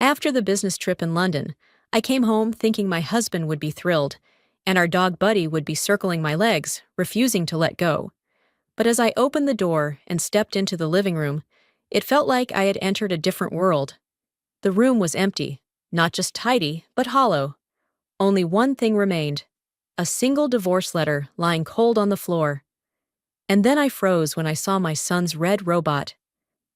After the business trip in London, I came home thinking my husband would be thrilled, and our dog Buddy would be circling my legs, refusing to let go. But as I opened the door and stepped into the living room, it felt like I had entered a different world. The room was empty, not just tidy, but hollow. Only one thing remained: a single divorce letter lying cold on the floor. And then I froze when I saw my son's red robot.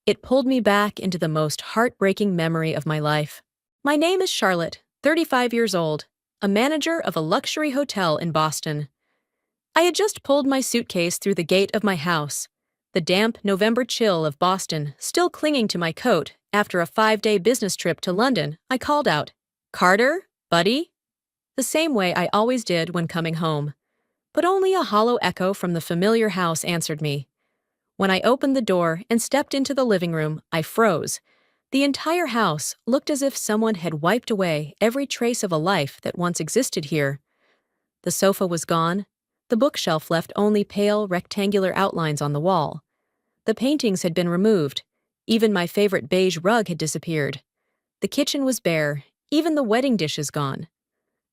It pulled me back into the most heartbreaking memory of my life. My name is Charlotte, 35 years old, a manager of a luxury hotel in Boston. I had just pulled my suitcase through the gate of my house, the damp November chill of Boston still clinging to my coat after a 5-day business trip to London. I called out, "Carter? Buddy?" The same way I always did when coming home. But only a hollow echo from the familiar house answered me. When I opened the door and stepped into the living room, I froze. The entire house looked as if someone had wiped away every trace of a life that once existed here. The sofa was gone. The bookshelf left only pale, rectangular outlines on the wall. The paintings had been removed. Even my favorite beige rug had disappeared. The kitchen was bare, even the wedding dishes gone.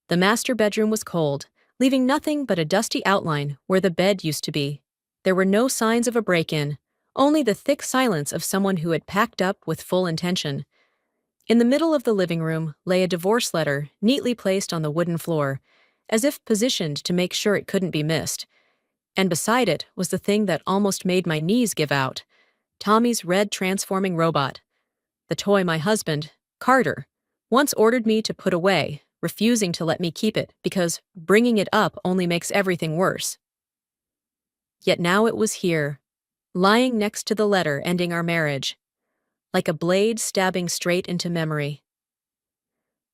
The master bedroom was cold, leaving nothing but a dusty outline where the bed used to be. There were no signs of a break-in, only the thick silence of someone who had packed up with full intention. In the middle of the living room lay a divorce letter neatly placed on the wooden floor, as if positioned to make sure it couldn't be missed. And beside it was the thing that almost made my knees give out: Tommy's red transforming robot. The toy my husband, Carter, once ordered me to put away, refusing to let me keep it because bringing it up only makes everything worse. Yet now it was here, lying next to the letter ending our marriage, like a blade stabbing straight into memory.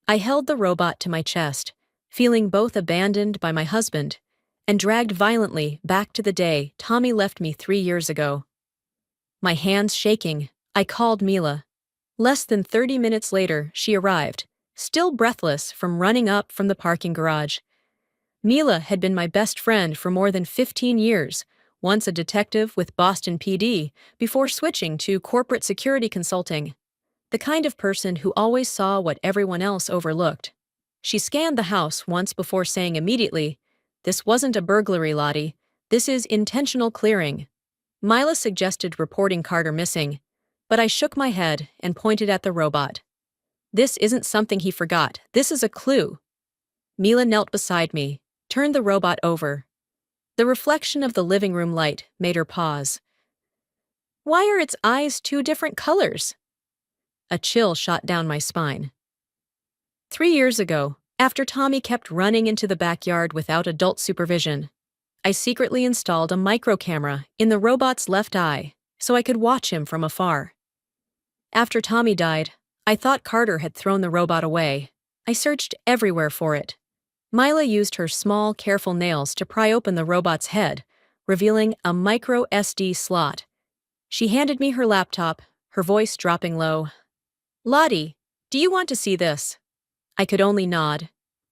I held the robot to my chest, feeling both abandoned by my husband and dragged violently back to the day Tommy left me 3 years ago. My hands shaking, I called Mila. Less than 30 minutes later, she arrived, still breathless from running up from the parking garage. Mila had been my best friend for more than 15 years, once a detective with Boston PD, before switching to corporate security consulting. The kind of person who always saw what everyone else overlooked. She scanned the house once before saying immediately, "This wasn't a burglary, Lottie. This is intentional clearing." Mila suggested reporting Carter missing, but I shook my head and pointed at the robot. "This isn't something he forgot. This is a clue." Mila knelt beside me, turned the robot over. The reflection of the living room light made her pause. "Why are its eyes 2 different colors?" A chill shot down my spine. 3 years ago, after Tommy kept running into the backyard without adult supervision, I secretly installed a micro camera in the robot's left eye so I could watch him from afar. After Tommy died, I thought Carter had thrown the robot away. I searched everywhere for it. Mila used her small, careful nails to pry open the robot's head, revealing a micro SD slot. She handed me her laptop, her voice dropping low. "Lottie, do you want to see this?" I could only nod.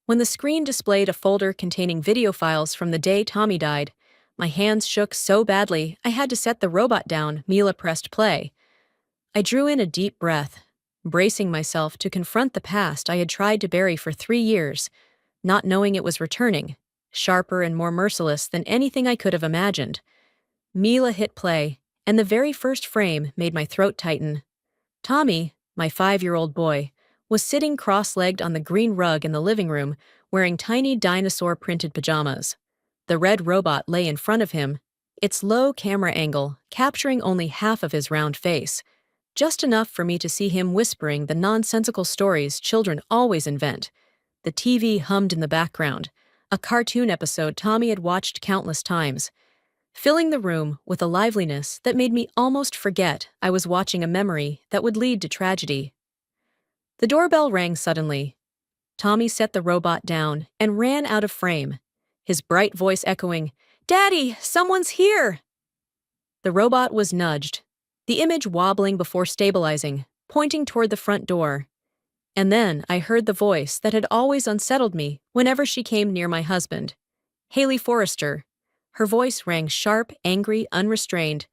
When the screen displayed a folder containing video files from the day Tommy died, my hands shook so badly I had to set the robot down. Mila pressed play. I drew in a deep breath, bracing myself to confront the past I had tried to bury for 3 years, not knowing it was returning, sharper and more merciless than anything I could have imagined. Mila hit play, and the very first frame made my throat tighten. Tommy, my 5-year-old boy, was sitting cross-legged on the green rug in the living room, wearing tiny dinosaur-printed pajamas. The red robot lay in front of him, its low camera angle capturing only half of his round face, just enough for me to see him whispering the nonsensical stories children always invent. The TV hummed in the background, a cartoon episode Tommy had watched countless times, filling the room with a liveliness that made me almost forget I was watching a memory that would lead to tragedy. The doorbell rang suddenly. Tommy set the robot down and ran out of frame, his bright voice echoing, "Daddy, someone's here!" The robot was nudged, the image wobbling before stabilizing, pointing toward the front door. And then I heard the voice that had always unsettled me whenever she came near my husband. Haley Forrester. Her voice rang sharp, angry, unrestrained.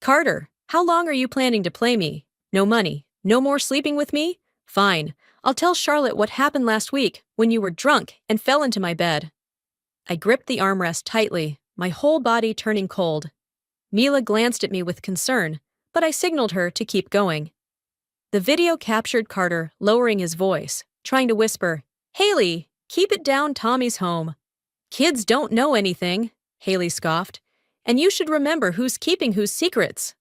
"Carter, how long are you planning to play me? No money, no more sleeping with me? Fine, I'll tell Charlotte what happened last week when you were drunk and fell into my bed. I gripped the armrest tightly, my whole body turning cold. Mila glanced at me with concern, but I signaled her to keep going. The video captured Carter lowering his voice, trying to whisper, "Haley, keep it down, Tommy's home." "Kids don't know anything," Haley scoffed, "and you should remember who's keeping whose secrets."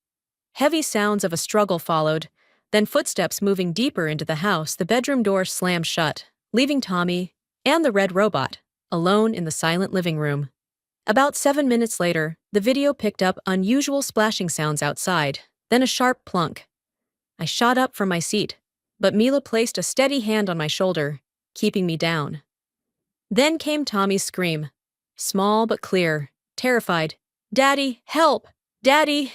Heavy sounds of a struggle followed, then footsteps moving deeper into the house. The bedroom door slammed shut, leaving Tommy and the red robot alone in the silent living room. About 7 minutes later, the video picked up unusual splashing sounds outside, then a sharp plunk. I shot up from my seat, but Mila placed a steady hand on my shoulder, keeping me down. Then came Tommy's scream, small but clear, terrified. "Daddy, help! Daddy!"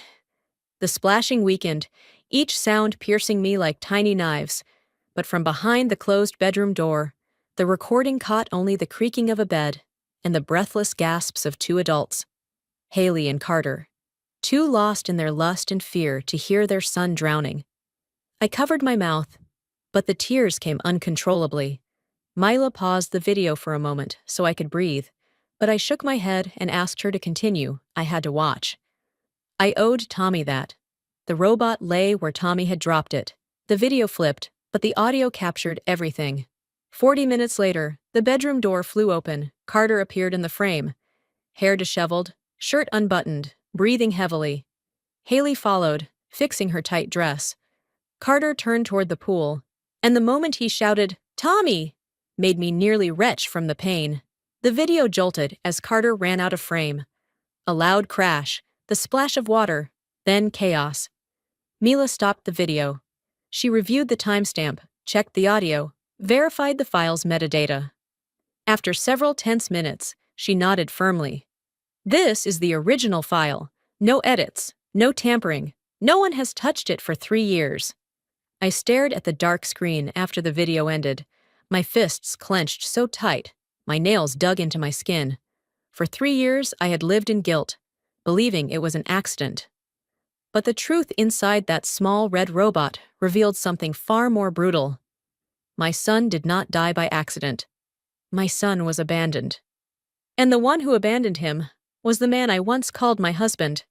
The splashing weakened, each sound piercing me like tiny knives, but from behind the closed bedroom door, the recording caught only the creaking of a bed and the breathless gasps of two adults, Haley and Carter, too lost in their lust and fear to hear their son drowning. I covered my mouth, but the tears came uncontrollably. Mila paused the video for a moment so I could breathe, but I shook my head and asked her to continue. I had to watch. I owed Tommy that. The robot lay where Tommy had dropped it. The video flipped, but the audio captured everything. 40 minutes later, the bedroom door flew open. Carter appeared in the frame, hair disheveled, shirt unbuttoned, breathing heavily. Haley followed, fixing her tight dress. Carter turned toward the pool, and the moment he shouted, "Tommy!" made me nearly retch from the pain. The video jolted as Carter ran out of frame. A loud crash, the splash of water, then chaos. Mila stopped the video. She reviewed the timestamp, checked the audio, verified the file's metadata. After several tense minutes, she nodded firmly. "This is the original file. No edits, no tampering. No one has touched it for 3 years." I stared at the dark screen after the video ended, my fists clenched so tight, my nails dug into my skin. For 3 years, I had lived in guilt, believing it was an accident. But the truth inside that small red robot revealed something far more brutal. My son did not die by accident. My son was abandoned. And the one who abandoned him was the man I once called my husband.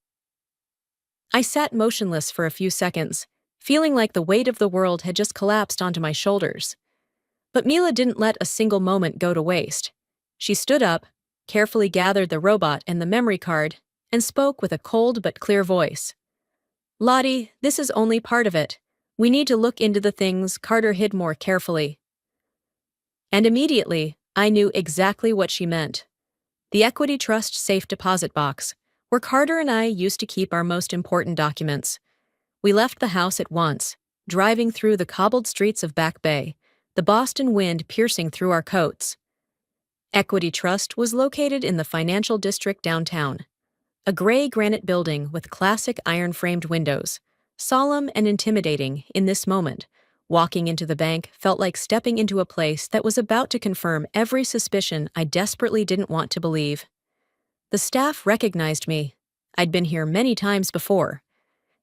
I sat motionless for a few seconds, feeling like the weight of the world had just collapsed onto my shoulders. But Mila didn't let a single moment go to waste. She stood up, carefully gathered the robot and the memory card, and spoke with a cold but clear voice. "Lottie, this is only part of it. We need to look into the things Carter hid more carefully." And immediately, I knew exactly what she meant. The Equity Trust safe deposit box, where Carter and I used to keep our most important documents. We left the house at once, driving through the cobbled streets of Back Bay, the Boston wind piercing through our coats. Equity Trust was located in the financial district downtown. A gray granite building with classic iron-framed windows, solemn and intimidating in this moment. Walking into the bank felt like stepping into a place that was about to confirm every suspicion I desperately didn't want to believe. The staff recognized me. I'd been here many times before,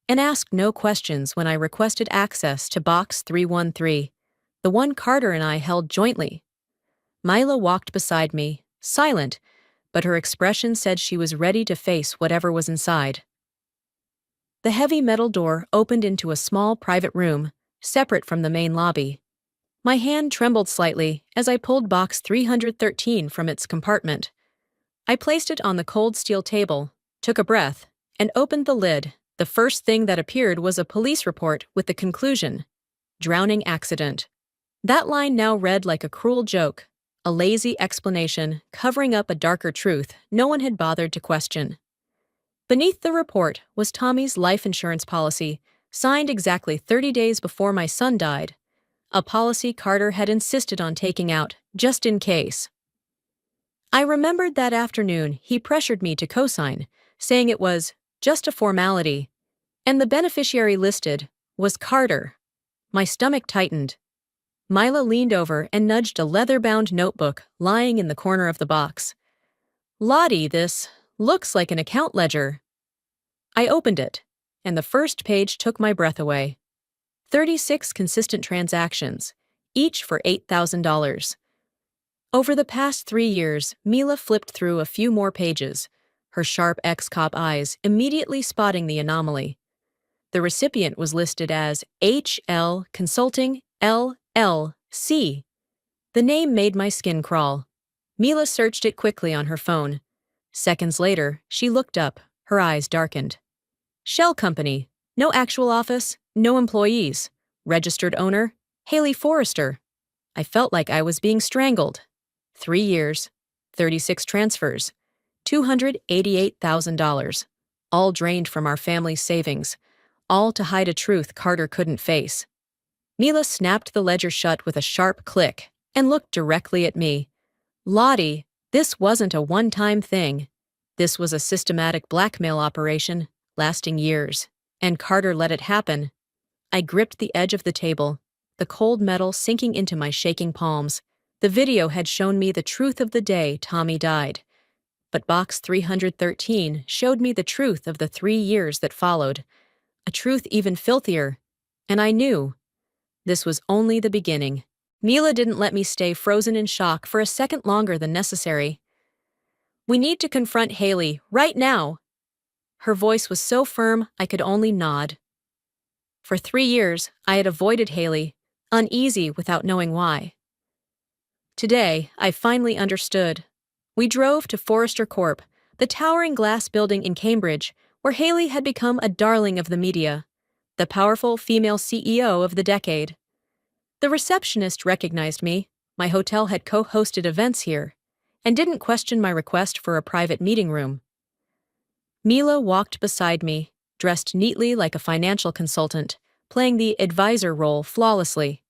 and asked no questions when I requested access to Box 313, the one Carter and I held jointly. Mila walked beside me, silent, but her expression said she was ready to face whatever was inside. The heavy metal door opened into a small private room, separate from the main lobby. My hand trembled slightly as I pulled Box 313 from its compartment. I placed it on the cold steel table, took a breath, and opened the lid. The first thing that appeared was a police report with the conclusion, "Drowning accident." That line now read like a cruel joke, a lazy explanation covering up a darker truth no one had bothered to question. Beneath the report was Tommy's life insurance policy, signed exactly 30 days before my son died, a policy Carter had insisted on taking out, just in case. I remembered that afternoon he pressured me to co-sign, saying it was just a formality, and the beneficiary listed was Carter. My stomach tightened. Mila leaned over and nudged a leather-bound notebook lying in the corner of the box. "Lottie, this looks like an account ledger." I opened it, and the first page took my breath away. 36 consistent transactions, each for $8,000. Over the past 3 years, Mila flipped through a few more pages, her sharp ex-cop eyes immediately spotting the anomaly. The recipient was listed as HL Consulting LLC. The name made my skin crawl. Mila searched it quickly on her phone. Seconds later, she looked up, her eyes darkened. Shell company. No actual office, no employees. Registered owner, Haley Forrester. I felt like I was being strangled. 3 years, 36 transfers, $288,000. All drained from our family's savings, all to hide a truth Carter couldn't face. Mila snapped the ledger shut with a sharp click and looked directly at me. Lottie, this wasn't a one-time thing. This was a systematic blackmail operation, lasting years, and Carter let it happen. I gripped the edge of the table, the cold metal sinking into my shaking palms. The video had shown me the truth of the day Tommy died. But Box 313 showed me the truth of the 3 years that followed. A truth even filthier. And I knew. This was only the beginning. Mila didn't let me stay frozen in shock for a second longer than necessary. We need to confront Haley, right now. Her voice was so firm I could only nod. For 3 years, I had avoided Haley, uneasy without knowing why. Today, I finally understood. We drove to Forrester Corp., the towering glass building in Cambridge, where Haley had become a darling of the media, the powerful female CEO of the decade. The receptionist recognized me. My hotel had co-hosted events here, and didn't question my request for a private meeting room. Mila walked beside me, dressed neatly like a financial consultant, playing the advisor role flawlessly.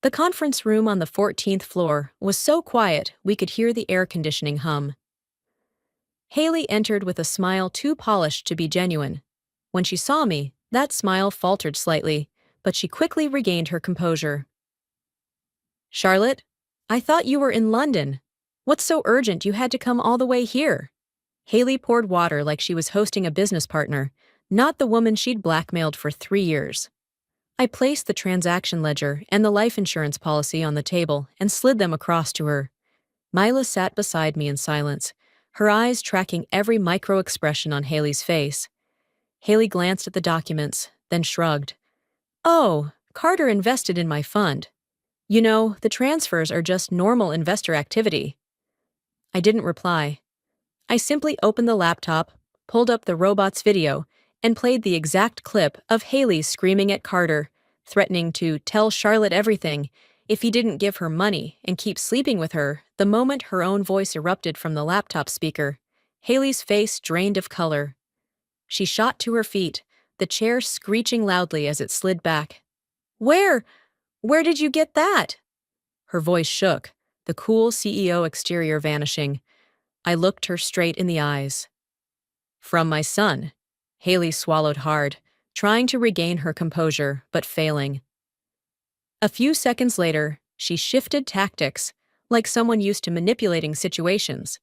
The conference room on the 14th floor was so quiet we could hear the air conditioning hum. Haley entered with a smile too polished to be genuine. When she saw me, that smile faltered slightly, but she quickly regained her composure. Charlotte, I thought you were in London. What's so urgent you had to come all the way here? Haley poured water like she was hosting a business partner, not the woman she'd blackmailed for 3 years. I placed the transaction ledger and the life insurance policy on the table and slid them across to her. Mila sat beside me in silence, her eyes tracking every micro-expression on Haley's face. Haley glanced at the documents, then shrugged. Oh, Carter invested in my fund. You know, the transfers are just normal investor activity. I didn't reply. I simply opened the laptop, pulled up the robot's video, and played the exact clip of Haley screaming at Carter, threatening to tell Charlotte everything if he didn't give her money and keep sleeping with her the moment her own voice erupted from the laptop speaker. Haley's face drained of color. She shot to her feet, the chair screeching loudly as it slid back. Where did you get that? Her voice shook, the cool CEO exterior vanishing. I looked her straight in the eyes. From my son. Haley swallowed hard, trying to regain her composure, but failing. A few seconds later, she shifted tactics, like someone used to manipulating situations.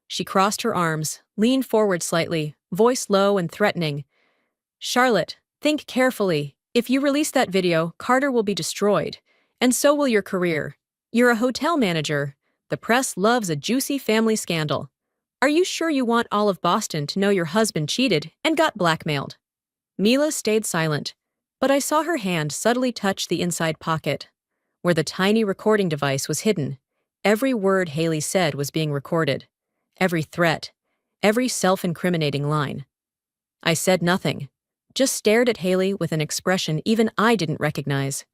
She crossed her arms, leaned forward slightly, voice low and threatening. Charlotte, think carefully. If you release that video, Carter will be destroyed, and so will your career. You're a hotel manager. The press loves a juicy family scandal. Are you sure you want all of Boston to know your husband cheated and got blackmailed? Mila stayed silent, but I saw her hand subtly touch the inside pocket, where the tiny recording device was hidden. Every word Haley said was being recorded. Every threat. Every self-incriminating line. I said nothing, just stared at Haley with an expression even I didn't recognize.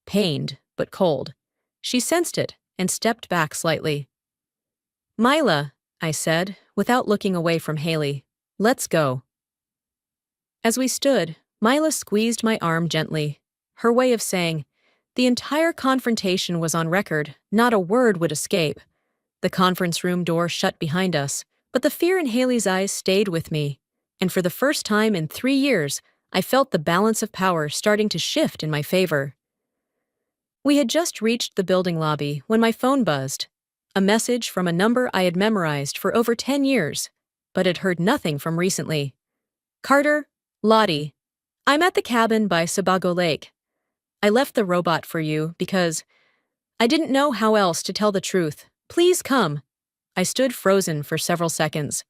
Pained, but cold. She sensed it and stepped back slightly. Mila, I said, without looking away from Haley, let's go. As we stood, Mila squeezed my arm gently, her way of saying, the entire confrontation was on record, not a word would escape. The conference room door shut behind us, but the fear in Haley's eyes stayed with me, and for the first time in 3 years, I felt the balance of power starting to shift in my favor. We had just reached the building lobby when my phone buzzed, a message from a number I had memorized for over 10 years, but had heard nothing from recently. Carter, Lottie. I'm at the cabin by Sebago Lake. I left the robot for you because I didn't know how else to tell the truth. Please come. I stood frozen for several seconds.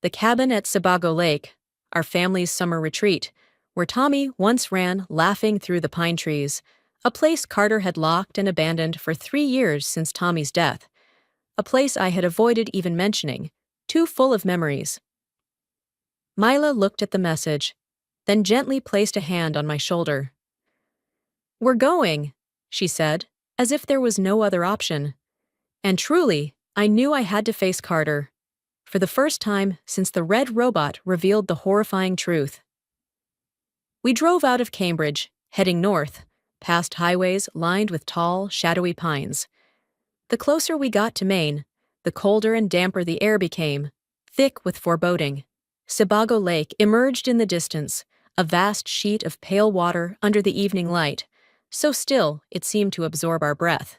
The cabin at Sebago Lake, our family's summer retreat, where Tommy once ran laughing through the pine trees, a place Carter had locked and abandoned for 3 years since Tommy's death, a place I had avoided even mentioning, too full of memories. Mila looked at the message, then gently placed a hand on my shoulder. "We're going," she said, as if there was no other option. And truly, I knew I had to face Carter, for the first time since the red robot revealed the horrifying truth. We drove out of Cambridge, heading north, past highways lined with tall, shadowy pines. The closer we got to Maine, the colder and damper the air became, thick with foreboding. Sebago Lake emerged in the distance, a vast sheet of pale water under the evening light, so still it seemed to absorb our breath.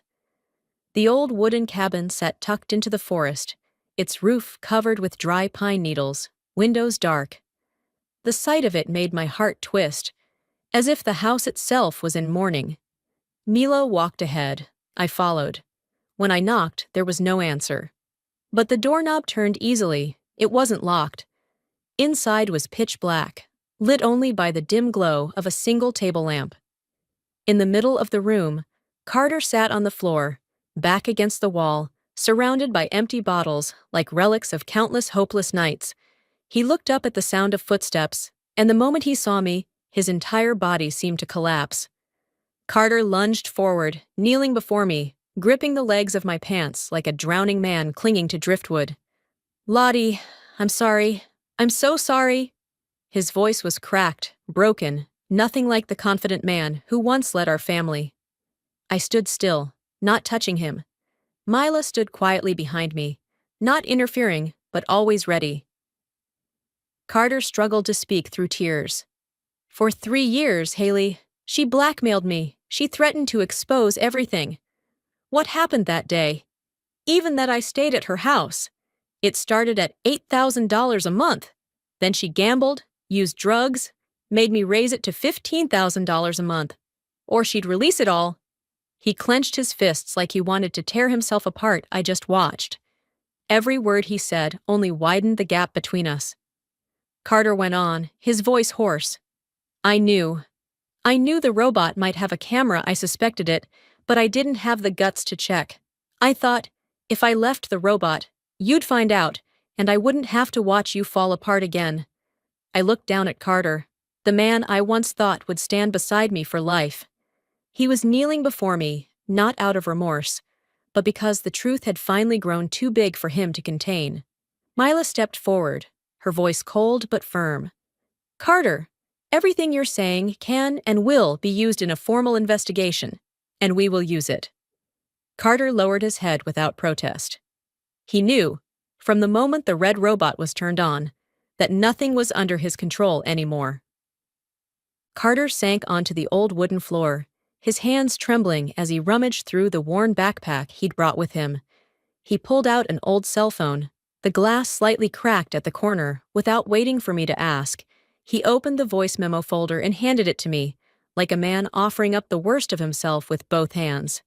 The old wooden cabin sat tucked into the forest, its roof covered with dry pine needles, windows dark. The sight of it made my heart twist, as if the house itself was in mourning. Milo walked ahead. I followed. When I knocked, there was no answer. But the doorknob turned easily. It wasn't locked. Inside was pitch black, lit only by the dim glow of a single table lamp. In the middle of the room, Carter sat on the floor, back against the wall, surrounded by empty bottles like relics of countless hopeless nights. He looked up at the sound of footsteps, and the moment he saw me, his entire body seemed to collapse. Carter lunged forward, kneeling before me, gripping the legs of my pants like a drowning man clinging to driftwood. "Lottie, I'm sorry. I'm so sorry." His voice was cracked, broken, nothing like the confident man who once led our family. I stood still, not touching him. Mila stood quietly behind me, not interfering, but always ready. Carter struggled to speak through tears. "For 3 years, Haley, she blackmailed me. She threatened to expose everything. What happened that day? Even that I stayed at her house. It started at $8,000 a month. Then she gambled, used drugs, made me raise it to $15,000 a month. Or she'd release it all." He clenched his fists like he wanted to tear himself apart. I just watched. Every word he said only widened the gap between us. Carter went on, his voice hoarse. I knew the robot might have a camera. I suspected it, but I didn't have the guts to check. I thought, if I left the robot, you'd find out, and I wouldn't have to watch you fall apart again." I looked down at Carter, the man I once thought would stand beside me for life. He was kneeling before me, not out of remorse, but because the truth had finally grown too big for him to contain. Mila stepped forward, her voice cold but firm. "Carter, everything you're saying can and will be used in a formal investigation, and we will use it." Carter lowered his head without protest. He knew, from the moment the red robot was turned on, that nothing was under his control anymore. Carter sank onto the old wooden floor, his hands trembling as he rummaged through the worn backpack he'd brought with him. He pulled out an old cell phone, the glass slightly cracked at the corner. Without waiting for me to ask, he opened the voice memo folder and handed it to me, like a man offering up the worst of himself with both hands.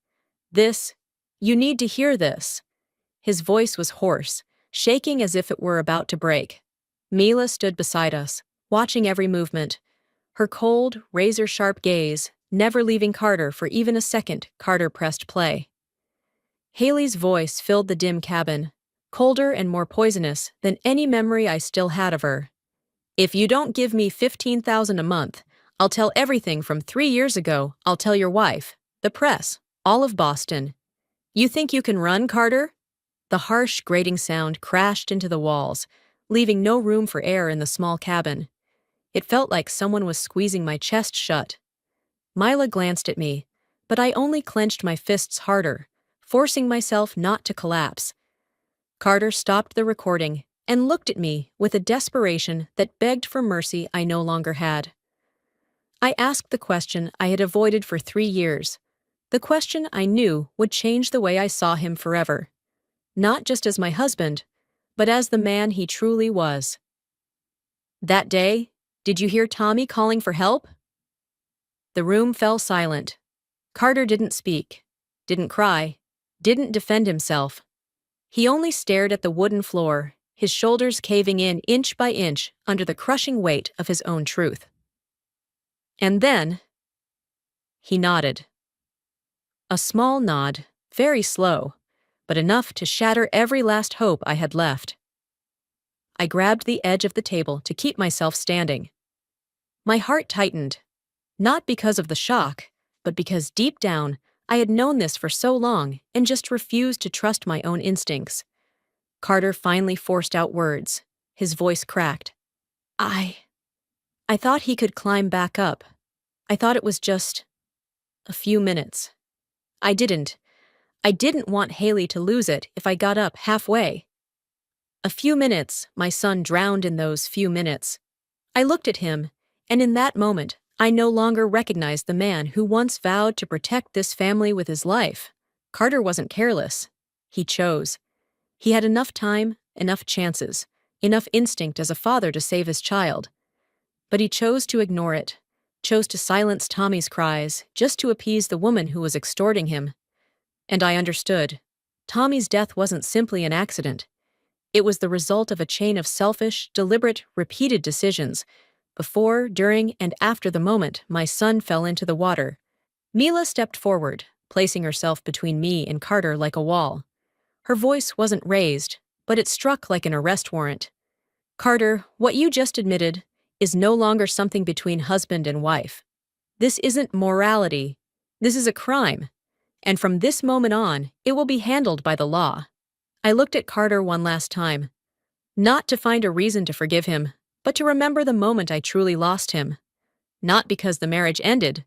You need to hear this." His voice was hoarse, shaking as if it were about to break. Mila stood beside us, watching every movement. Her cold, razor-sharp gaze, never leaving Carter for even a second. Carter pressed play. Haley's voice filled the dim cabin, colder and more poisonous than any memory I still had of her. "If you don't give me $15,000 a month, I'll tell everything from 3 years ago. I'll tell your wife, the press, all of Boston. You think you can run, Carter?" The harsh, grating sound crashed into the walls, leaving no room for air in the small cabin. It felt like someone was squeezing my chest shut. Mila glanced at me, but I only clenched my fists harder, forcing myself not to collapse. Carter stopped the recording and looked at me with a desperation that begged for mercy I no longer had. I asked the question I had avoided for 3 years, the question I knew would change the way I saw him forever. Not just as my husband, but as the man he truly was. "That day, Did you hear Tommy calling for help?" The room fell silent. Carter didn't speak, didn't cry, didn't defend himself. He only stared at the wooden floor, his shoulders caving in inch by inch under the crushing weight of his own truth. And then, he nodded. A small nod, very slow, but enough to shatter every last hope I had left. I grabbed the edge of the table to keep myself standing. My heart tightened, not because of the shock, but because deep down, I had known this for so long and just refused to trust my own instincts. Carter finally forced out words. His voice cracked. I thought he could climb back up. I thought it was just a few minutes. I didn't want Haley to lose it if I got up halfway. A few minutes, my son drowned in those few minutes. I looked at him, and in that moment, I no longer recognized the man who once vowed to protect this family with his life. Carter wasn't careless. He chose. He had enough time, enough chances, enough instinct as a father to save his child. But he chose to ignore it, chose to silence Tommy's cries just to appease the woman who was extorting him. And I understood. Tommy's death wasn't simply an accident. It was the result of a chain of selfish, deliberate, repeated decisions, before, during, and after the moment my son fell into the water. Mila stepped forward, placing herself between me and Carter like a wall. Her voice wasn't raised, but it struck like an arrest warrant. "Carter, what you just admitted is no longer something between husband and wife. This isn't morality. This is a crime. And from this moment on, it will be handled by the law." I looked at Carter one last time, not to find a reason to forgive him, but to remember the moment I truly lost him. Not because the marriage ended,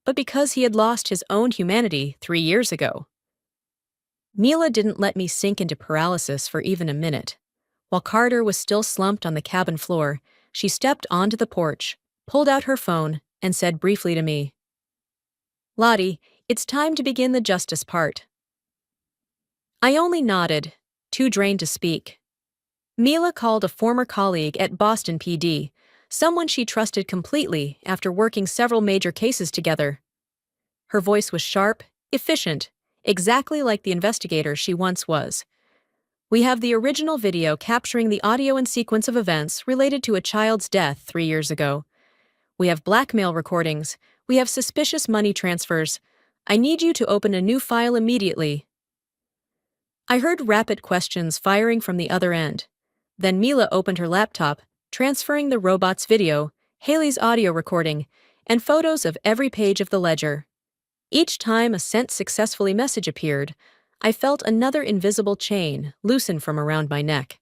but because he had lost his own humanity 3 years ago. Mila didn't let me sink into paralysis for even a minute. While Carter was still slumped on the cabin floor, she stepped onto the porch, pulled out her phone, and said briefly to me, "Lottie, it's time to begin the justice part." I only nodded, too drained to speak. Mila called a former colleague at Boston PD, someone she trusted completely after working several major cases together. Her voice was sharp, efficient, exactly like the investigator she once was. "We have the original video capturing the audio and sequence of events related to a child's death 3 years ago. We have blackmail recordings. We have suspicious money transfers. I need you to open a new file immediately." I heard rapid questions firing from the other end. Then Mila opened her laptop, transferring the robot's video, Haley's audio recording, and photos of every page of the ledger. Each time a sent successfully message appeared, I felt another invisible chain loosen from around my neck.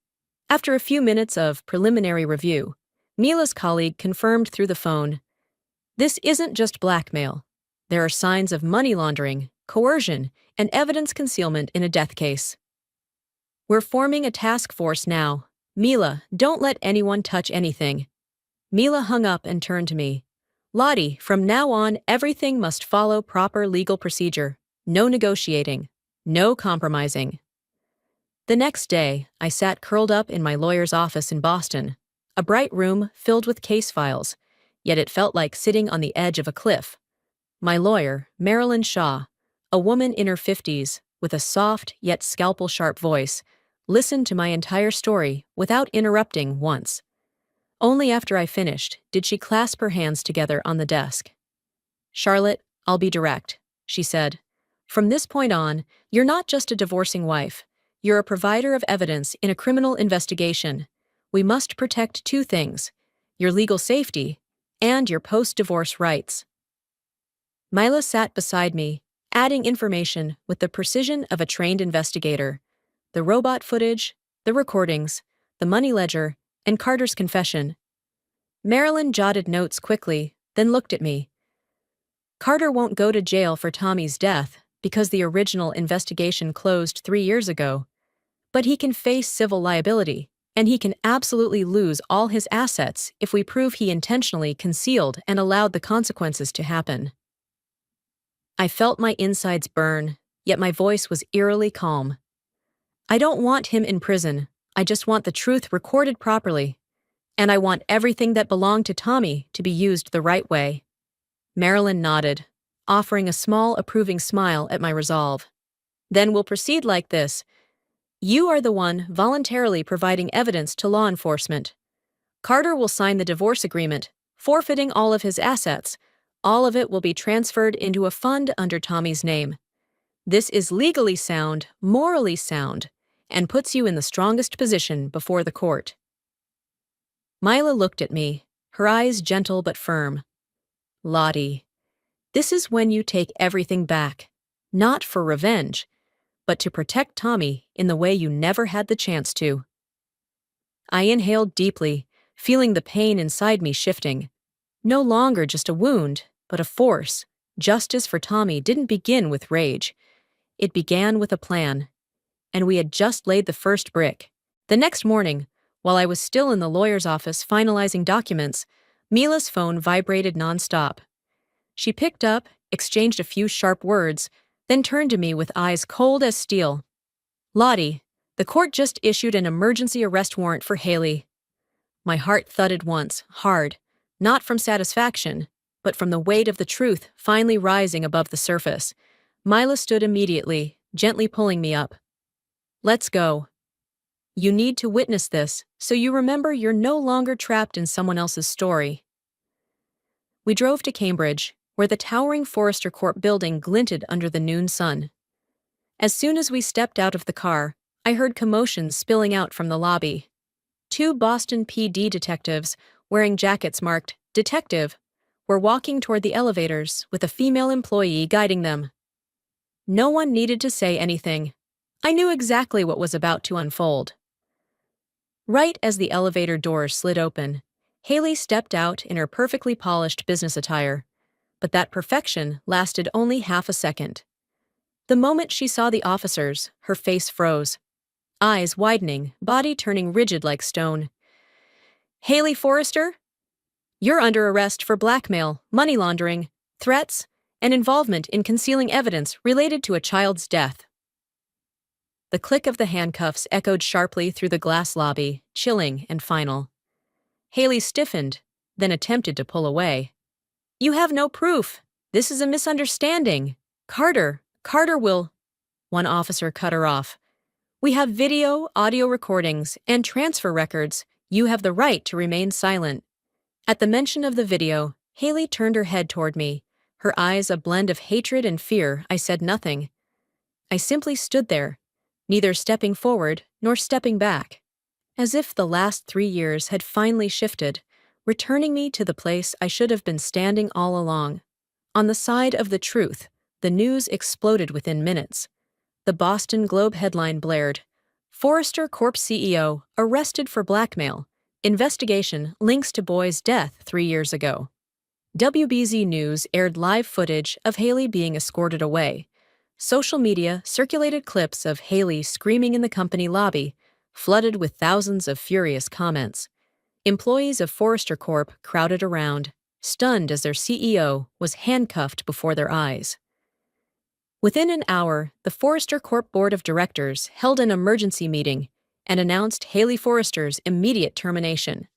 After a few minutes of preliminary review, Mila's colleague confirmed through the phone, "This isn't just blackmail. There are signs of money laundering, coercion, and evidence concealment in a death case. We're forming a task force now. Mila, don't let anyone touch anything." Mila hung up and turned to me. "Lottie, from now on, everything must follow proper legal procedure. No negotiating. No compromising." The next day, I sat curled up in my lawyer's office in Boston, a bright room filled with case files, yet it felt like sitting on the edge of a cliff. My lawyer, Marilyn Shaw, a woman in her 50s, with a soft yet scalpel-sharp voice, listened to my entire story without interrupting once. Only after I finished did she clasp her hands together on the desk. "Charlotte, I'll be direct," she said. "From this point on, you're not just a divorcing wife. You're a provider of evidence in a criminal investigation. We must protect 2 things: your legal safety and your post-divorce rights." Mila sat beside me, adding information with the precision of a trained investigator. The robot footage, the recordings, the money ledger, and Carter's confession. Marilyn jotted notes quickly, then looked at me. "Carter won't go to jail for Tommy's death because the original investigation closed 3 years ago. But he can face civil liability, and he can absolutely lose all his assets if we prove he intentionally concealed and allowed the consequences to happen." I felt my insides burn, yet my voice was eerily calm. "I don't want him in prison. I just want the truth recorded properly. And I want everything that belonged to Tommy to be used the right way. Marilyn nodded, offering a small, approving smile at my resolve. Then we'll proceed like this. You are the one voluntarily providing evidence to law enforcement. Carter will sign the divorce agreement, forfeiting all of his assets. All of it will be transferred into a fund under Tommy's name. This is legally sound, morally sound, and puts you in the strongest position before the court. Mila looked at me, her eyes gentle but firm. Lottie, this is when you take everything back, not for revenge, but to protect Tommy in the way you never had the chance to. I inhaled deeply, feeling the pain inside me shifting. No longer just a wound, but a force. Justice for Tommy didn't begin with rage. It began with a plan. And we had just laid the first brick. The next morning, while I was still in the lawyer's office finalizing documents, Mila's phone vibrated nonstop. She picked up, exchanged a few sharp words, then turned to me with eyes cold as steel. Lottie, the court just issued an emergency arrest warrant for Haley. My heart thudded once, hard, not from satisfaction, but from the weight of the truth finally rising above the surface. Mila stood immediately, gently pulling me up. Let's go. You need to witness this, so you remember you're no longer trapped in someone else's story. We drove to Cambridge, where the towering Forrester Corp building glinted under the noon sun. As soon as we stepped out of the car, I heard commotion spilling out from the lobby. 2 Boston PD detectives, wearing jackets marked "Detective," were walking toward the elevators with a female employee guiding them. No one needed to say anything. I knew exactly what was about to unfold. Right as the elevator doors slid open, Haley stepped out in her perfectly polished business attire, but that perfection lasted only half a second. The moment she saw the officers, her face froze. Eyes widening, body turning rigid like stone. Haley Forrester? You're under arrest for blackmail, money laundering, threats, and involvement in concealing evidence related to a child's death. The click of the handcuffs echoed sharply through the glass lobby, chilling and final. Haley stiffened, then attempted to pull away. You have no proof. This is a misunderstanding. Carter will... One officer cut her off. We have video, audio recordings, and transfer records. You have the right to remain silent. At the mention of the video, Haley turned her head toward me, her eyes a blend of hatred and fear. I said nothing. I simply stood there, neither stepping forward nor stepping back, as if the last 3 years had finally shifted, returning me to the place I should have been standing all along. On the side of the truth, the news exploded within minutes. The Boston Globe headline blared, Forrester Corp CEO arrested for blackmail. Investigation links to boy's death 3 years ago. WBZ News aired live footage of Haley being escorted away. Social media circulated clips of Haley screaming in the company lobby, flooded with thousands of furious comments. Employees of Forrester Corp crowded around, stunned as their CEO was handcuffed before their eyes. Within an hour, the Forrester Corp Board of Directors held an emergency meeting and announced Haley Forrester's immediate termination.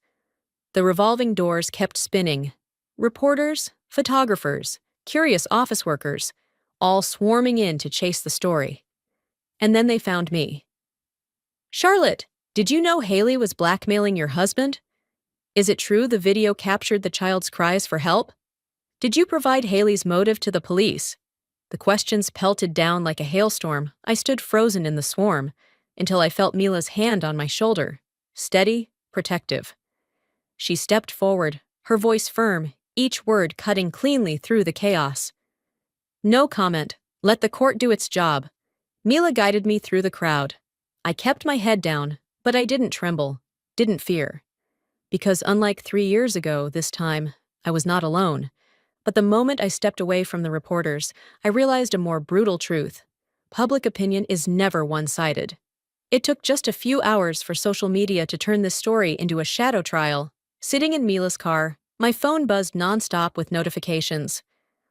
The revolving doors kept spinning. Reporters, photographers, curious office workers, all swarming in to chase the story. And then they found me. Charlotte, did you know Haley was blackmailing your husband? Is it true the video captured the child's cries for help? Did you provide Haley's motive to the police? The questions pelted down like a hailstorm. I stood frozen in the swarm until I felt Mila's hand on my shoulder, steady, protective. She stepped forward, her voice firm, each word cutting cleanly through the chaos. No comment. Let the court do its job. Mila guided me through the crowd. I kept my head down, but I didn't tremble, didn't fear. Because unlike 3 years ago, this time, I was not alone. But the moment I stepped away from the reporters, I realized a more brutal truth. Public opinion is never one-sided. It took just a few hours for social media to turn this story into a shadow trial. Sitting in Mila's car, my phone buzzed nonstop with notifications.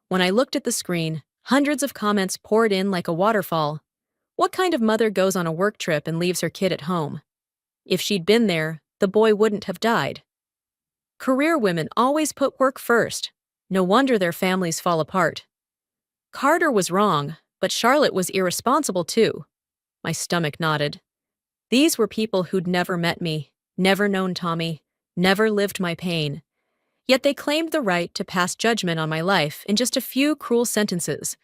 When I looked at the screen, hundreds of comments poured in like a waterfall. What kind of mother goes on a work trip and leaves her kid at home? If she'd been there, the boy wouldn't have died. Career women always put work first. No wonder their families fall apart. Carter was wrong, but Charlotte was irresponsible too. My stomach nodded. These were people who'd never met me, never known Tommy, never lived my pain. Yet they claimed the right to pass judgment on my life in just a few cruel sentences.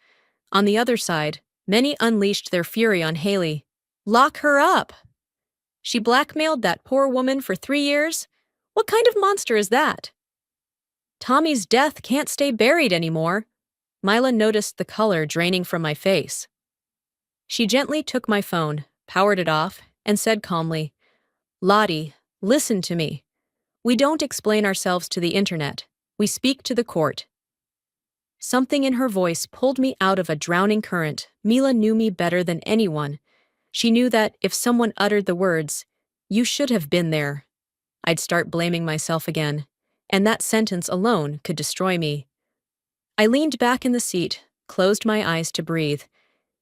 On the other side, many unleashed their fury on Haley. Lock her up! She blackmailed that poor woman for 3 years? What kind of monster is that? Tommy's death can't stay buried anymore. Mila noticed the color draining from my face. She gently took my phone, powered it off, and said calmly, Lottie, listen to me. We don't explain ourselves to the internet. We speak to the court. Something in her voice pulled me out of a drowning current. Mila knew me better than anyone. She knew that if someone uttered the words, "You should have been there," I'd start blaming myself again, and that sentence alone could destroy me. I leaned back in the seat, closed my eyes to breathe,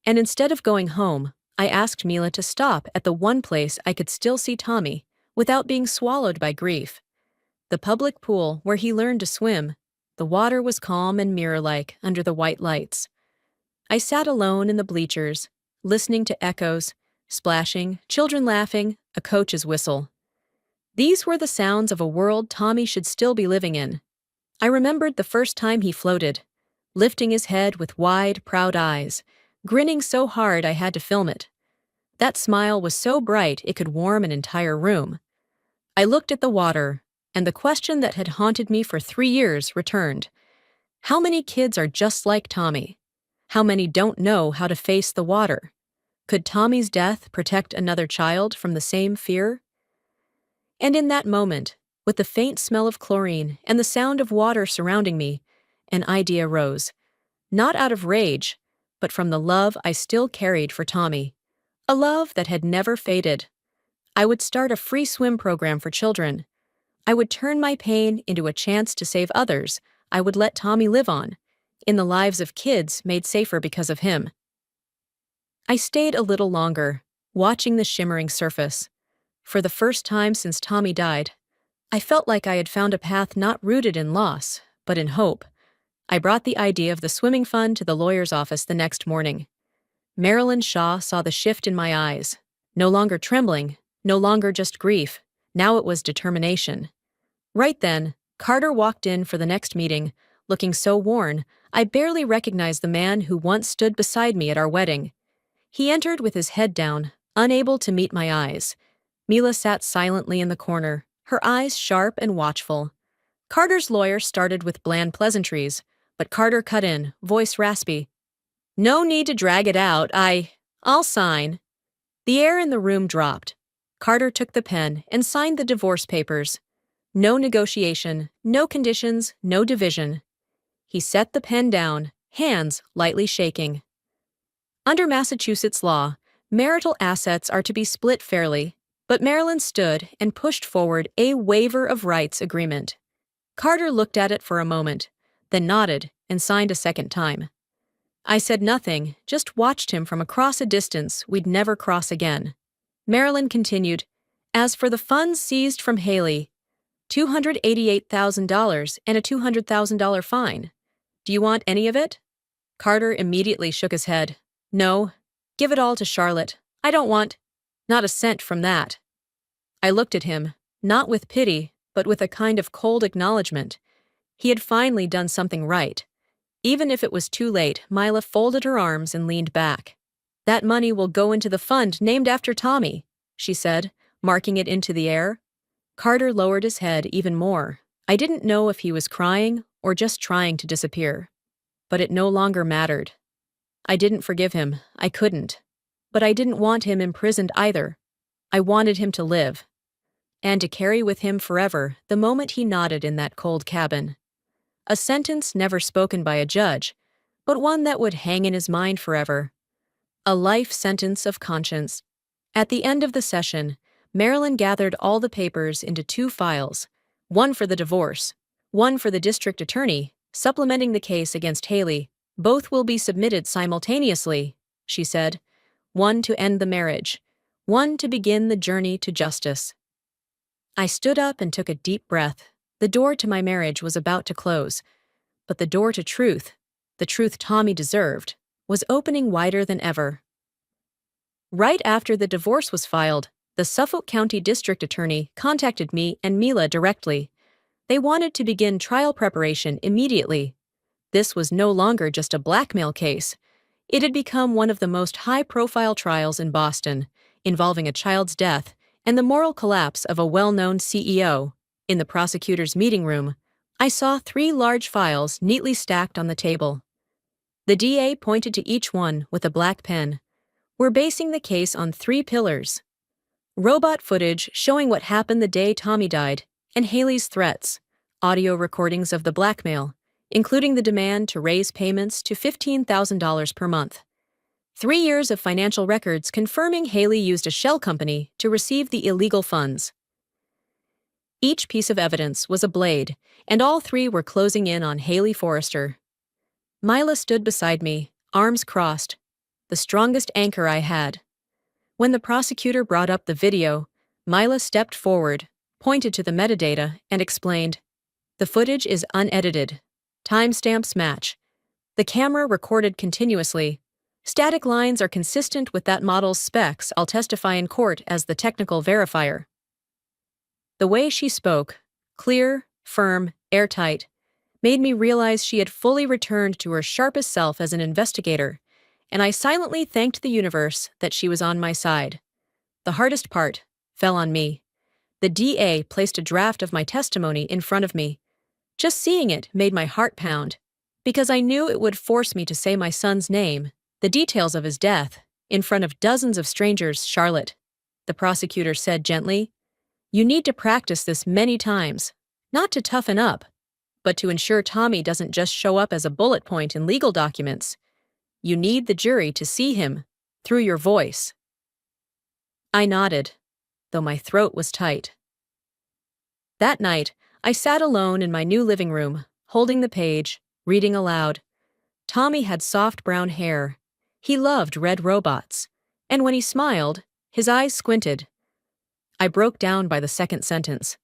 and instead of going home, I asked Mila to stop at the one place I could still see Tommy without being swallowed by grief. The public pool where he learned to swim. The water was calm and mirror-like under the white lights. I sat alone in the bleachers, listening to echoes, splashing, children laughing, a coach's whistle. These were the sounds of a world Tommy should still be living in. I remembered the first time he floated, lifting his head with wide, proud eyes, grinning so hard I had to film it. That smile was so bright it could warm an entire room. I looked at the water, and the question that had haunted me for 3 years returned. How many kids are just like Tommy? How many don't know how to face the water? Could Tommy's death protect another child from the same fear? And in that moment, with the faint smell of chlorine and the sound of water surrounding me, an idea rose. Not out of rage, but from the love I still carried for Tommy. A love that had never faded. I would start a free swim program for children. I would turn my pain into a chance to save others I would let Tommy live on, in the lives of kids made safer because of him. I stayed a little longer, watching the shimmering surface. For the first time since Tommy died, I felt like I had found a path not rooted in loss, but in hope. I brought the idea of the swimming fund to the lawyer's office the next morning. Marilyn Shaw saw the shift in my eyes. No longer trembling, no longer just grief, now it was determination. Right then, Carter walked in for the next meeting, looking so worn, I barely recognized the man who once stood beside me at our wedding. He entered with his head down, unable to meet my eyes. Mila sat silently in the corner, her eyes sharp and watchful. Carter's lawyer started with bland pleasantries, but Carter cut in, voice raspy. No need to drag it out, I'll sign. The air in the room dropped. Carter took the pen and signed the divorce papers. No negotiation, no conditions, no division. He set the pen down, hands lightly shaking. Under Massachusetts law, marital assets are to be split fairly, but Marilyn stood and pushed forward a waiver of rights agreement. Carter looked at it for a moment, then nodded and signed a second time. I said nothing, just watched him from across a distance we'd never cross again. Marilyn continued, as for the funds seized from Haley, $288,000 and a $200,000 fine. Do you want any of it? Carter immediately shook his head. No, give it all to Charlotte. I don't want not a cent from that. I looked at him, not with pity, but with a kind of cold acknowledgement. He had finally done something right. Even if it was too late, Mila folded her arms and leaned back. That money will go into the fund named after Tommy, she said, marking it into the air. Carter lowered his head even more. I didn't know if he was crying or just trying to disappear. But it no longer mattered. I didn't forgive him. I couldn't. But I didn't want him imprisoned either. I wanted him to live. And to carry with him forever the moment he nodded in that cold cabin. A sentence never spoken by a judge, but one that would hang in his mind forever. A life sentence of conscience. At the end of the session, Marilyn gathered all the papers into 2 files, one for the divorce, one for the district attorney, supplementing the case against Haley. Both will be submitted simultaneously, she said. One to end the marriage, one to begin the journey to justice. I stood up and took a deep breath. The door to my marriage was about to close, but the door to truth, the truth Tommy deserved, was opening wider than ever. Right after the divorce was filed, the Suffolk County District Attorney contacted me and Mila directly. They wanted to begin trial preparation immediately. This was no longer just a blackmail case. It had become one of the most high-profile trials in Boston, involving a child's death and the moral collapse of a well-known CEO. In the prosecutor's meeting room, I saw 3 large files neatly stacked on the table. The DA pointed to each one with a black pen. We're basing the case on 3 pillars: robot footage showing what happened the day Tommy died, and Haley's threats, audio recordings of the blackmail, including the demand to raise payments to $15,000 per month. 3 years of financial records confirming Haley used a shell company to receive the illegal funds. Each piece of evidence was a blade, and all 3 were closing in on Haley Forrester. Mila stood beside me, arms crossed, the strongest anchor I had. When the prosecutor brought up the video, Mila stepped forward, pointed to the metadata, and explained, "The footage is unedited. Timestamps match. The camera recorded continuously. Static lines are consistent with that model's specs. I'll testify in court as the technical verifier." The way she spoke, clear, firm, airtight, made me realize she had fully returned to her sharpest self as an investigator, and I silently thanked the universe that she was on my side. The hardest part fell on me. The DA placed a draft of my testimony in front of me. Just seeing it made my heart pound, because I knew it would force me to say my son's name, the details of his death, in front of dozens of strangers. "Charlotte," the prosecutor said gently, "you need to practice this many times, not to toughen up, but to ensure Tommy doesn't just show up as a bullet point in legal documents. You need the jury to see him through your voice." I nodded, though my throat was tight. That night, I sat alone in my new living room, holding the page, reading aloud. Tommy had soft brown hair. He loved red robots, and when he smiled, his eyes squinted. I broke down by the second sentence.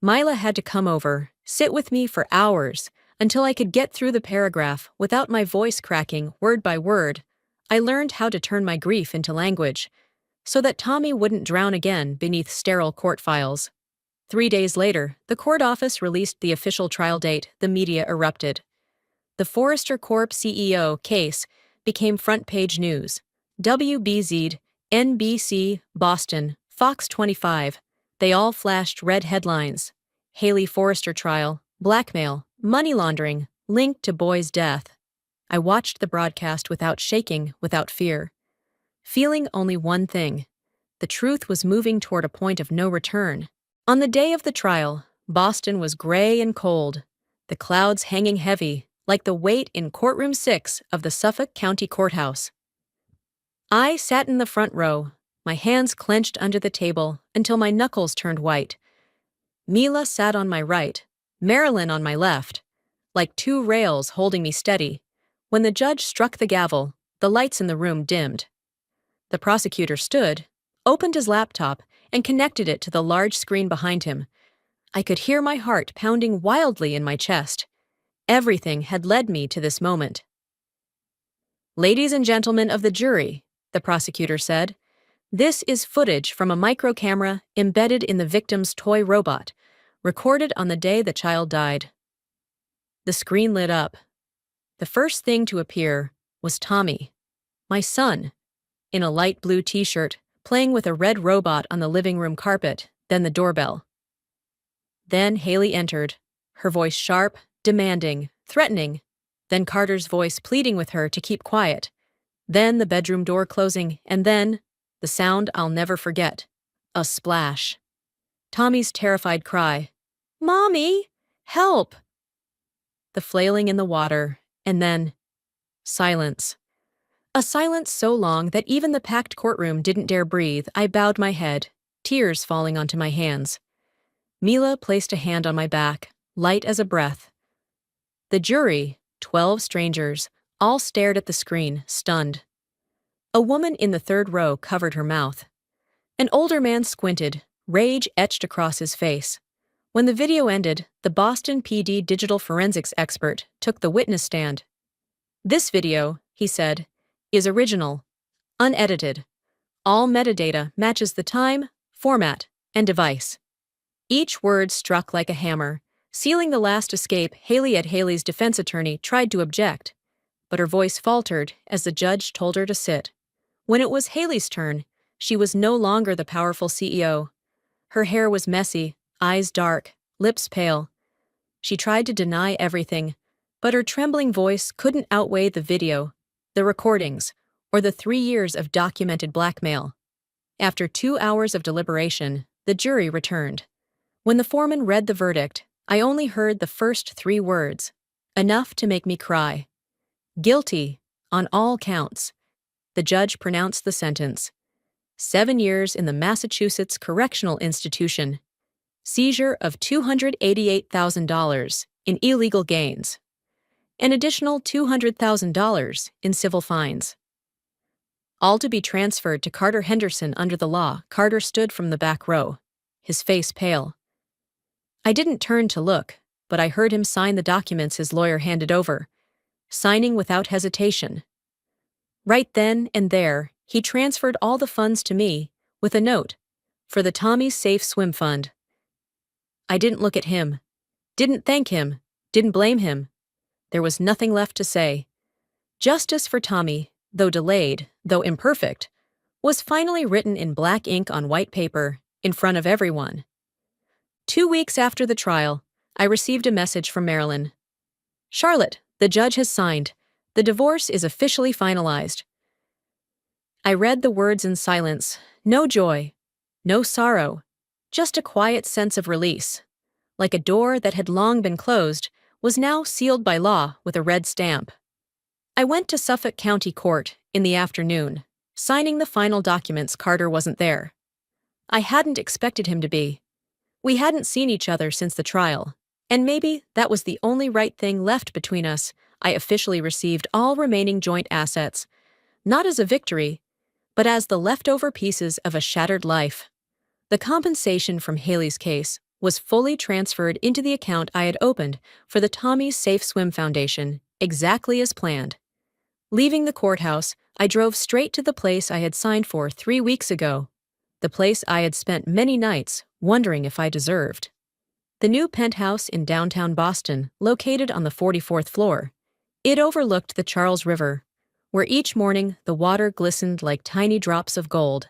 Mila had to come over, sit with me for hours, until I could get through the paragraph without my voice cracking word by word. I learned how to turn my grief into language, so that Tommy wouldn't drown again beneath sterile court files. 3 days later, the court office released the official trial date. The media erupted. The Forrester Corp. CEO case became front-page news. WBZ, NBC, Boston, Fox 25. They all flashed red headlines. Haley Forrester trial, blackmail, money laundering, linked to boy's death. I watched the broadcast without shaking, without fear, feeling only one thing: the truth was moving toward a point of no return. On the day of the trial, Boston was gray and cold, the clouds hanging heavy, like the weight in courtroom 6 of the Suffolk County Courthouse. I sat in the front row, my hands clenched under the table until my knuckles turned white. Mila sat on my right, Marilyn on my left, like 2 rails holding me steady. When the judge struck the gavel, the lights in the room dimmed. The prosecutor stood, opened his laptop, and connected it to the large screen behind him. I could hear my heart pounding wildly in my chest. Everything had led me to this moment. "Ladies and gentlemen of the jury," the prosecutor said, "this is footage from a microcamera embedded in the victim's toy robot, recorded on the day the child died." The screen lit up. The first thing to appear was Tommy, my son, in a light blue t-shirt, playing with a red robot on the living room carpet, then the doorbell. Then Haley entered, her voice sharp, demanding, threatening, then Carter's voice pleading with her to keep quiet, then the bedroom door closing, and then the sound I'll never forget: a splash. Tommy's terrified cry, "Mommy, help!" The flailing in the water, and then silence. A silence so long that even the packed courtroom didn't dare breathe. I bowed my head, tears falling onto my hands. Mila placed a hand on my back, light as a breath. The jury, 12 strangers, all stared at the screen, stunned. A woman in the third row covered her mouth. An older man squinted, rage etched across his face. When the video ended, the Boston PD digital forensics expert took the witness stand. "This video," he said, "is original, unedited. All metadata matches the time, format, and device." Each word struck like a hammer, sealing the last escape. Haley's defense attorney tried to object, but her voice faltered as the judge told her to sit. When it was Haley's turn, she was no longer the powerful CEO. Her hair was messy, eyes dark, lips pale. She tried to deny everything, but her trembling voice couldn't outweigh the video, the recordings, or the 3 years of documented blackmail. After 2 hours of deliberation, the jury returned. When the foreman read the verdict, I only heard the first 3 words, enough to make me cry. "Guilty, on all counts." The judge pronounced the sentence. 7 years in the Massachusetts Correctional Institution. Seizure of $288,000 in illegal gains. An additional $200,000 in civil fines. All to be transferred to Carter Henderson under the law. Carter stood from the back row, his face pale. I didn't turn to look, but I heard him sign the documents his lawyer handed over, signing without hesitation. Right then and there, he transferred all the funds to me, with a note, for the Tommy's Safe Swim Fund. I didn't look at him, didn't thank him, didn't blame him. There was nothing left to say. Justice for Tommy, though delayed, though imperfect, was finally written in black ink on white paper, in front of everyone. 2 weeks after the trial, I received a message from Marilyn. "Charlotte, the judge has signed. The divorce is officially finalized." I read the words in silence. No joy, no sorrow, just a quiet sense of release. Like a door that had long been closed, was now sealed by law with a red stamp. I went to Suffolk County Court in the afternoon, signing the final documents. Carter wasn't there. I hadn't expected him to be. We hadn't seen each other since the trial, and maybe that was the only right thing left between us. I officially received all remaining joint assets, not as a victory, but as the leftover pieces of a shattered life. The compensation from Haley's case was fully transferred into the account I had opened for the Tommy's Safe Swim Foundation, exactly as planned. Leaving the courthouse, I drove straight to the place I had signed for 3 weeks ago, the place I had spent many nights wondering if I deserved. The new penthouse in downtown Boston, located on the 44th floor. It overlooked the Charles River, where each morning the water glistened like tiny drops of gold.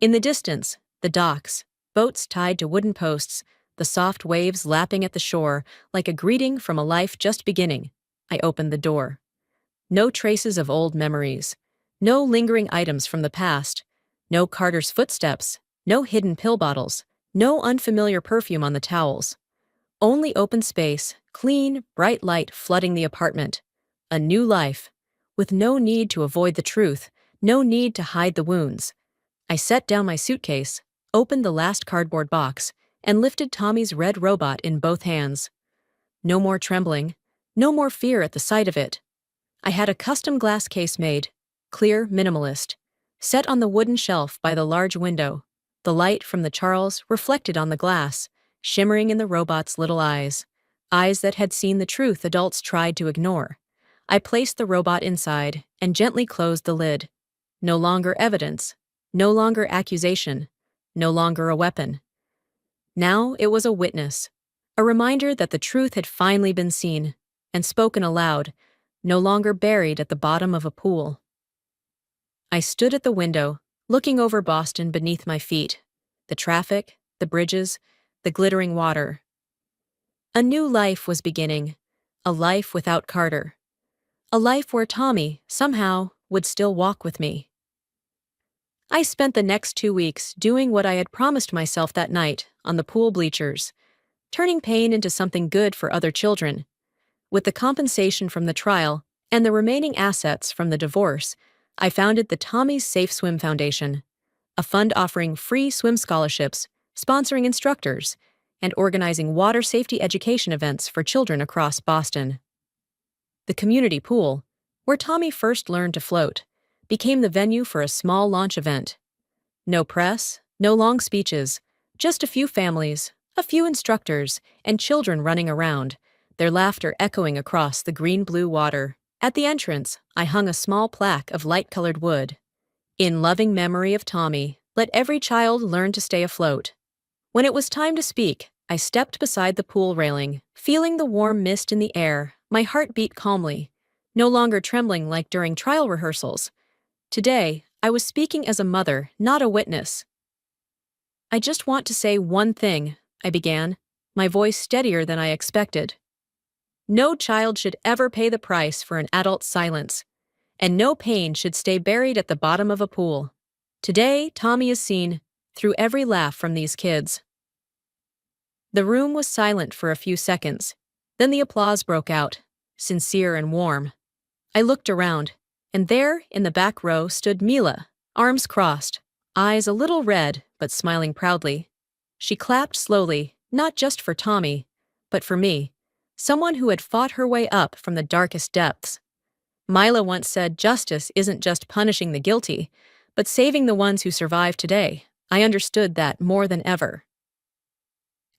In the distance, the docks, boats tied to wooden posts, the soft waves lapping at the shore like a greeting from a life just beginning. I opened the door. No traces of old memories, no lingering items from the past, no Carter's footsteps, no hidden pill bottles, no unfamiliar perfume on the towels. Only open space, clean, bright light flooding the apartment. A new life, with no need to avoid the truth, no need to hide the wounds. I set down my suitcase, opened the last cardboard box, and lifted Tommy's red robot in both hands. No more trembling, no more fear at the sight of it. I had a custom glass case made, clear, minimalist, set on the wooden shelf by the large window, the light from the Charles reflected on the glass, shimmering in the robot's little eyes, eyes that had seen the truth adults tried to ignore. I placed the robot inside and gently closed the lid. No longer evidence, no longer accusation, no longer a weapon. Now it was a witness, a reminder that the truth had finally been seen and spoken aloud, no longer buried at the bottom of a pool. I stood at the window, looking over Boston beneath my feet, the traffic, the bridges, the glittering water. A new life was beginning, a life without Carter. A life where Tommy, somehow, would still walk with me. I spent the next 2 weeks doing what I had promised myself that night on the pool bleachers, turning pain into something good for other children. With the compensation from the trial and the remaining assets from the divorce, I founded the Tommy's Safe Swim Foundation, a fund offering free swim scholarships, sponsoring instructors, and organizing water safety education events for children across Boston. The community pool, where Tommy first learned to float, became the venue for a small launch event. No press, no long speeches, just a few families, A few instructors and children running around, their laughter echoing across the green-blue water. At the entrance, I hung a small plaque of light-colored wood. In loving memory of Tommy, let every child learn to stay afloat. When it was time to speak, I stepped beside the pool railing, feeling the warm mist in the air. My heart beat calmly, no longer trembling like during trial rehearsals. Today, I was speaking as a mother, not a witness. "I just want to say one thing," I began, my voice steadier than I expected. "No child should ever pay the price for an adult's silence, and no pain should stay buried at the bottom of a pool. Today, Tommy is seen through every laugh from these kids." The room was silent for a few seconds. Then the applause broke out, sincere and warm. I looked around, and there, in the back row, stood Mila, arms crossed, eyes a little red, but smiling proudly. She clapped slowly, not just for Tommy, but for me, someone who had fought her way up from the darkest depths. Mila once said justice isn't just punishing the guilty, but saving the ones who survive today. I understood that more than ever.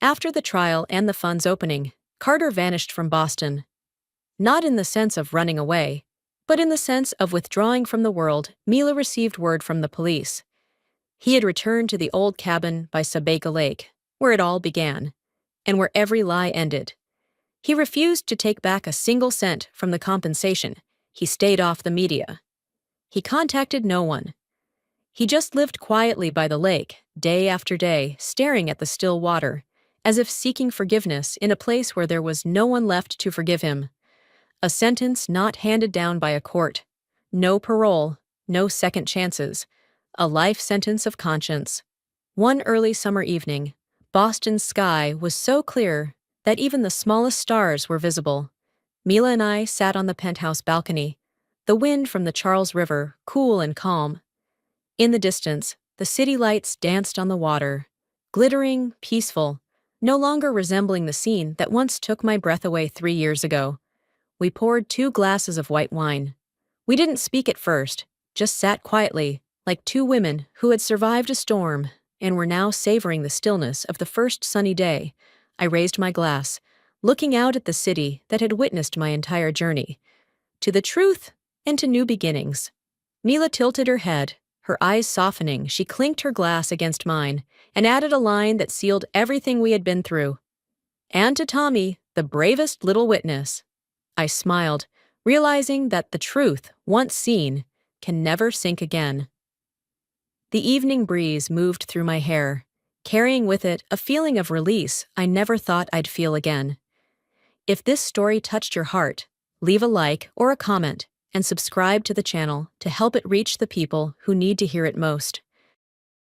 After the trial and the fund's opening, Carter vanished from Boston. Not in the sense of running away, but in the sense of withdrawing from the world. Mila received word from the police. He had returned to the old cabin by Sabeka Lake, where it all began, and where every lie ended. He refused to take back a single cent from the compensation. He stayed off the media. He contacted no one. He just lived quietly by the lake, day after day, staring at the still water, as if seeking forgiveness in a place where there was no one left to forgive him. A sentence not handed down by a court. No parole, no second chances. A life sentence of conscience. One early summer evening, Boston's sky was so clear that even the smallest stars were visible. Mila and I sat on the penthouse balcony, the wind from the Charles River cool and calm. In the distance, the city lights danced on the water, glittering, peaceful, no longer resembling the scene that once took my breath away 3 years ago. We poured 2 glasses of white wine. We didn't speak at first, just sat quietly, like 2 women who had survived a storm and were now savoring the stillness of the first sunny day. I raised my glass, looking out at the city that had witnessed my entire journey. To the truth and to new beginnings. Mila tilted her head, her eyes softening. She clinked her glass against mine and added a line that sealed everything we had been through. "And to Tommy, the bravest little witness." I smiled, realizing that the truth, once seen, can never sink again. The evening breeze moved through my hair, carrying with it a feeling of release I never thought I'd feel again. If this story touched your heart, leave a like or a comment and subscribe to the channel to help it reach the people who need to hear it most.